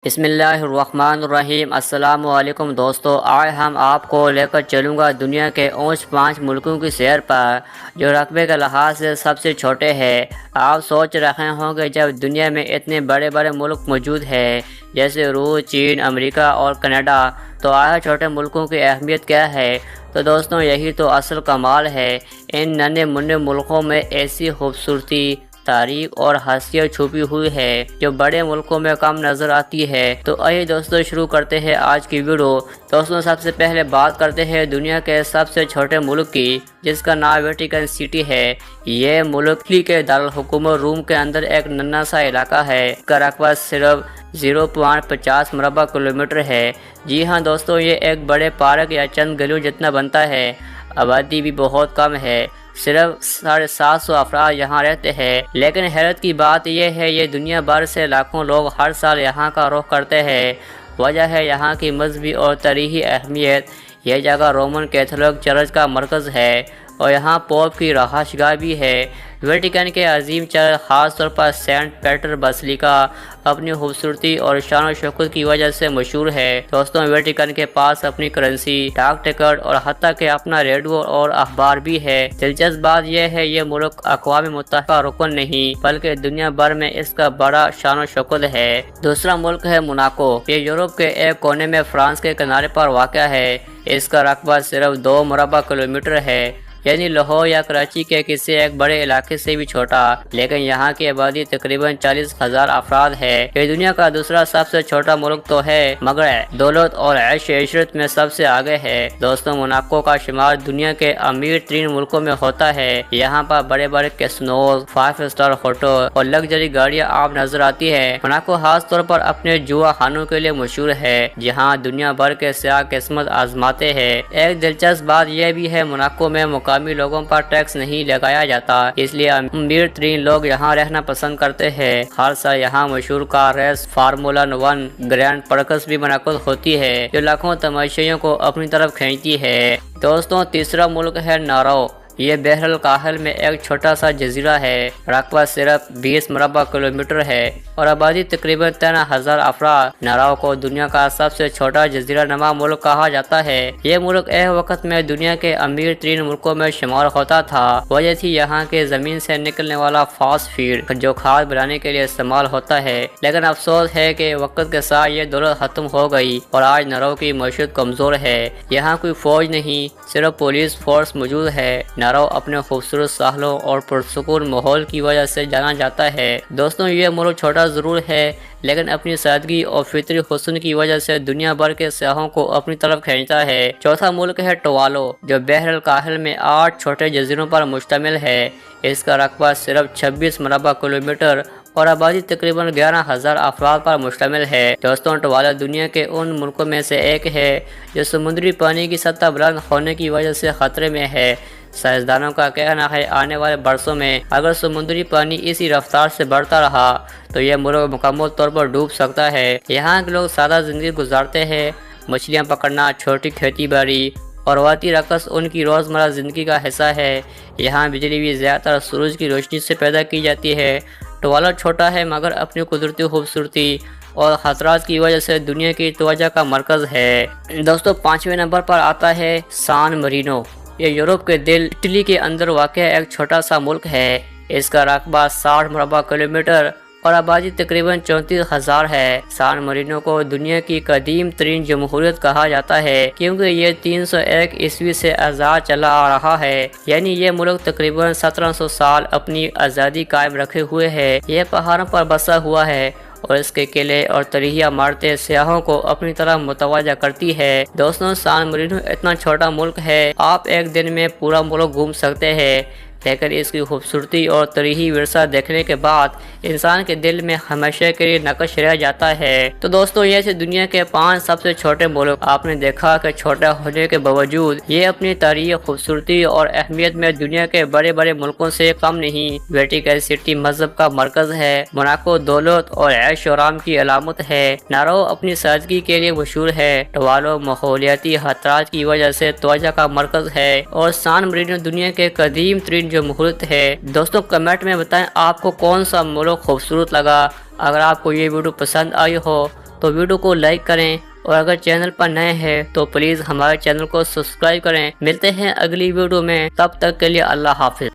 بسم اللہ الرحمن الرحیم۔ السلام علیکم دوستو، آج ہم آپ کو لے کر چلوں گا دنیا کے اونچ 5 ملکوں کی سیر پر جو رقبے کے لحاظ سے سب سے چھوٹے ہیں۔ آپ سوچ رہے ہوں کہ جب دنیا میں اتنے بڑے بڑے ملک موجود ہیں جیسے روس، چین، امریکہ اور کینیڈا، تو آخر چھوٹے ملکوں کی اہمیت کیا ہے؟ تو دوستوں، یہی تو اصل کمال ہے۔ ان ننھے منھے ملکوں میں ایسی خوبصورتی، تاریخ اور حیثیت چھپی ہوئی ہے جو بڑے ملکوں میں کم نظر آتی ہے۔ تو آئیے دوستو شروع کرتے ہیں آج کی ویڈیو۔ دوستوں، سب سے پہلے بات کرتے ہیں دنیا کے سب سے چھوٹے ملک کی، جس کا نام ویٹیکن سٹی ہے۔ یہ ملک اٹلی کے دارالحکومت روم کے اندر ایک ننھا سا علاقہ ہے۔ اس کا رقبہ صرف 0.50 مربع کلومیٹر ہے۔ جی ہاں دوستو، یہ ایک بڑے پارک یا چند گلیوں جتنا بنتا ہے۔ آبادی بھی بہت کم ہے، صرف 750 افراد یہاں رہتے ہیں۔ لیکن حیرت کی بات یہ ہے یہ دنیا بھر سے لاکھوں لوگ ہر سال یہاں کا رخ کرتے ہیں۔ وجہ ہے یہاں کی مذہبی اور تاریخی اہمیت۔ یہ جگہ رومن کیتھولک چرچ کا مرکز ہے اور یہاں پوپ کی رہائش گاہ بھی ہے۔ ویٹیکن کے عظیم چرچ، خاص طور پر سینٹ پیٹر باسیلیکا، اپنی خوبصورتی اور شان و شوکت کی وجہ سے مشہور ہے۔ دوستوں، ویٹیکن کے پاس اپنی کرنسی، ڈاک ٹکٹ اور حتیٰ کہ اپنا ریڈیو اور اخبار بھی ہے۔ دلچسپ بات یہ ہے یہ ملک اقوام متحدہ کا رکن نہیں بلکہ دنیا بھر میں اس کا بڑا شان و شوکت ہے۔ دوسرا ملک ہے موناکو۔ یہ یورپ کے ایک کونے میں فرانس کے کنارے پر واقع ہے۔ اس کا رقبہ صرف 2 مربع کلومیٹر ہے، یعنی لاہور یا کراچی کے کسی ایک بڑے علاقے سے بھی چھوٹا، لیکن یہاں کی آبادی تقریباً 40,000 افراد ہے۔ یہ دنیا کا دوسرا سب سے چھوٹا ملک تو ہے، مگر دولت اور عیش عشرت میں سب سے آگے ہے۔ دوستوں، موناکو کا شمار دنیا کے امیر ترین ملکوں میں ہوتا ہے۔ یہاں پر بڑے بڑے کیسینوز، 5 اسٹار ہوٹل اور لگژری گاڑیاں عام نظر آتی ہے۔ موناکو خاص طور پر اپنے جوا خانوں کے لیے مشہور ہے، جہاں دنیا بھر کے سیاح قسمت آزماتے ہیں۔ ایک دلچسپ بات یہ بھی ہے موناکو میں مقامی لوگوں پر ٹیکس نہیں لگایا جاتا، اس لیے امیر ترین لوگ یہاں رہنا پسند کرتے ہیں۔ ہر سال یہاں مشہور کار ریس فارمولا 1 گرینڈ پرکس بھی منعقد ہوتی ہے، جو لاکھوں تماشائیوں کو اپنی طرف کھینچتی ہے۔ دوستوں، تیسرا ملک ہے نارو۔ یہ بحر الکاہل میں ایک چھوٹا سا جزیرہ ہے۔ رقبہ صرف 20 مربع کلومیٹر ہے اور آبادی تقریباً 13,000 افراد۔ نارو کو دنیا کا سب سے چھوٹا جزیرہ نما ملک کہا جاتا ہے۔ یہ ملک ایک وقت میں دنیا کے امیر ترین ملکوں میں شمار ہوتا تھا۔ وجہ تھی یہاں کے زمین سے نکلنے والا فاسفیڈ جو کھاد بنانے کے لیے استعمال ہوتا ہے۔ لیکن افسوس ہے کہ وقت کے ساتھ یہ دولت ختم ہو گئی اور آج نارو کی معیشت کمزور ہے۔ یہاں کوئی فوج نہیں، صرف پولیس فورس موجود ہے۔ نارو اپنے خوبصورت ساحلوں اور پرسکون ماحول کی وجہ سے جانا جاتا ہے۔ دوستوں، یہ ملک چھوٹا ضرور ہے لیکن اپنی سادگی اور فطری حسن کی وجہ سے دنیا بھر کے سیاحوں کو اپنی طرف کھینچتا ہے۔ چوتھا ملک ہے ٹوالو، جو بحر الکاہل میں 8 چھوٹے جزیروں پر مشتمل ہے۔ اس کا رقبہ صرف 26 مربع کلومیٹر اور آبادی تقریباً 11,000 افراد پر مشتمل ہے۔ دوستوں، ٹوالو دنیا کے ان ملکوں میں سے ایک ہے جو سمندری پانی کی سطح بلند ہونے کی وجہ سے خطرے میں ہے۔ سائنسدانوں کا کہنا ہے آنے والے برسوں میں اگر سمندری پانی اسی رفتار سے بڑھتا رہا تو یہ ملک مکمل طور پر ڈوب سکتا ہے۔ یہاں کے لوگ سادہ زندگی گزارتے ہیں، مچھلیاں پکڑنا، چھوٹی کھیتی باڑی اور روایتی رقص ان کی روزمرہ زندگی کا حصہ ہے۔ یہاں بجلی بھی زیادہ تر سورج کی روشنی سے پیدا کی جاتی ہے۔ ٹوالو چھوٹا ہے مگر اپنی قدرتی خوبصورتی اور خطرات کی وجہ سے دنیا کی توجہ کا مرکز ہے۔ دوستوں، 5ویں نمبر پر آتا ہے سان مرینو۔ یہ یورپ کے دل اٹلی کے اندر واقع ایک چھوٹا سا ملک ہے۔ اس کا رقبہ 60 مربع کلومیٹر اور آبادی تقریباً 34,000 ہے۔ سان مرینو کو دنیا کی قدیم ترین جمہوریت کہا جاتا ہے کیونکہ یہ 301 عیسوی سے آزاد چلا آ رہا ہے، یعنی یہ ملک تقریباً 1700 سال اپنی آزادی قائم رکھے ہوئے ہے۔ یہ پہاڑوں پر بسا ہوا ہے اور اس کے قلعے اور تاریخی عمارتیں سیاحوں کو اپنی طرف متوجہ کرتی ہے۔ دوستوں، سان مرینو اتنا چھوٹا ملک ہے آپ ایک دن میں پورا ملک گھوم سکتے ہیں، لیکن اس کی خوبصورتی اور تاریخی ورثہ دیکھنے کے بعد انسان کے دل میں ہمیشہ کے لیے نقش رہ جاتا ہے۔ تو دوستوں، یہ تھے دنیا کے 5 سب سے چھوٹے ملک۔ آپ نے دیکھا کہ چھوٹا ہونے کے باوجود یہ اپنی تاریخ، خوبصورتی اور اہمیت میں دنیا کے بڑے بڑے ملکوں سے کم نہیں۔ ویٹیکن سٹی مذہب کا مرکز ہے، موناکو دولت اور عیش و آرام کی علامت ہے، نارو اپنی سادگی کے لیے مشہور ہے، ٹوالو ماحولیاتی خطرات کی وجہ سے توجہ کا مرکز ہے اور سان مرینو دنیا کے قدیم ترین جمہوریت ہے۔ دوستوں، کمنٹ میں بتائیں آپ کو کون سا ملک خوبصورت لگا۔ اگر آپ کو یہ ویڈیو پسند آئی ہو تو ویڈیو کو لائک کریں، اور اگر چینل پر نئے ہیں تو پلیز ہمارے چینل کو سبسکرائب کریں۔ ملتے ہیں اگلی ویڈیو میں، تب تک کے لیے اللہ حافظ۔